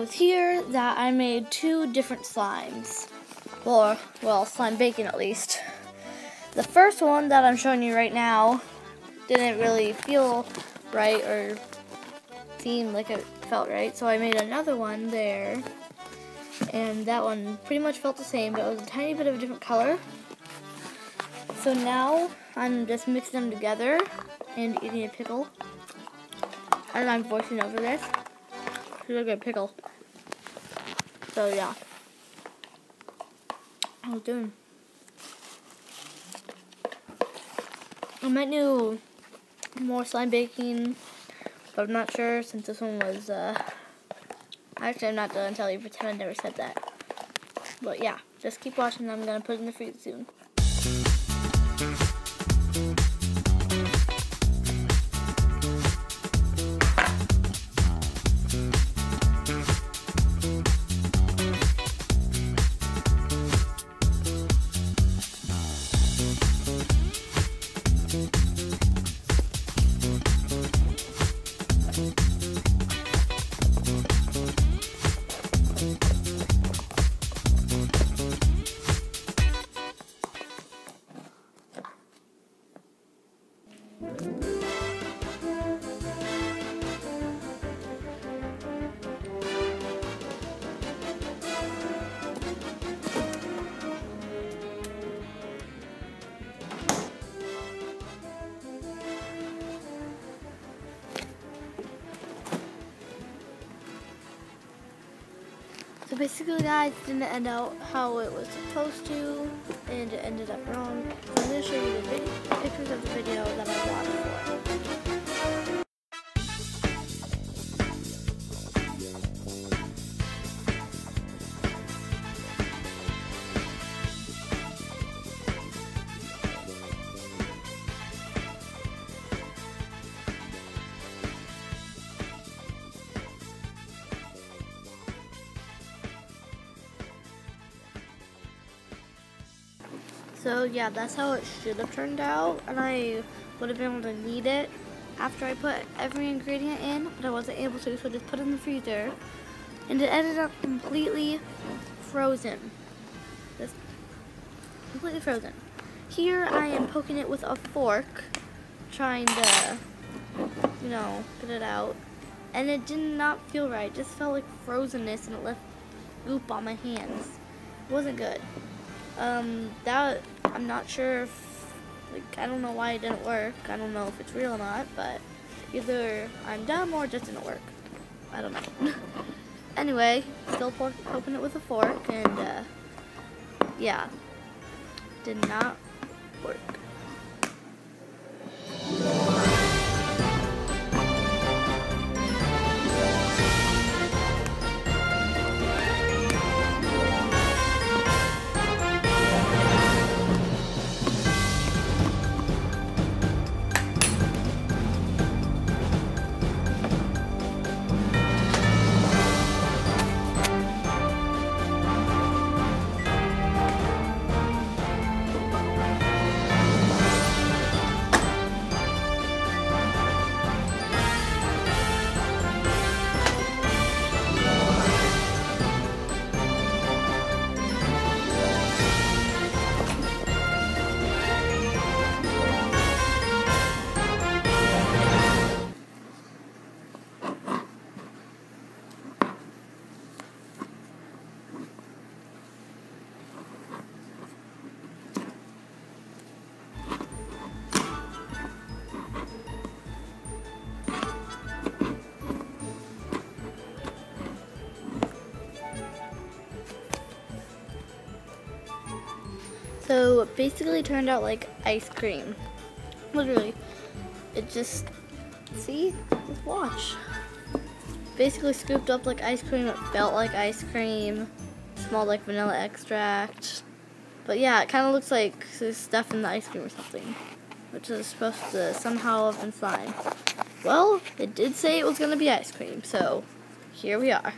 with here that I made 2 different slimes. Well, slime bacon at least. The first one that I'm showing you right now didn't really feel right or seem like it felt right, so I made another one there, and that one pretty much felt the same, but it was a tiny bit of a different color. So now I'm just mixing them together and eating a pickle, and I'm voicing over this. It's a really good pickle. So yeah, I was doing. I might do more slime baking, but I'm not sure since this one was, actually I'm not going to tell you, pretend I never said that. But yeah, just keep watching, I'm going to put it in the freezer soon. So basically, guys, it didn't end out how it was supposed to, and it ended up wrong. So I'm going to show you the pictures of the video that I watched for. So yeah, that's how it should have turned out, and I would have been able to knead it after I put every ingredient in, but I wasn't able to, so I just put it in the freezer, and it ended up completely frozen. Just completely frozen. Here I am poking it with a fork, trying to, you know, get it out, and it did not feel right. It just felt like frozenness, and it left goop on my hands. It wasn't good. That, I'm not sure if, like, I don't know why it didn't work. I don't know if it's real or not, but either I'm dumb or it just didn't work. I don't know. Anyway, still poking it with a fork, and, yeah, did not work. So it basically turned out like ice cream. Literally. It just, see? Just watch. Basically scooped up like ice cream. It felt like ice cream. Smelled like vanilla extract. But yeah, it kind of looks like there's stuff in the ice cream or something, which is supposed to somehow have been slime. Well, it did say it was going to be ice cream, so here we are.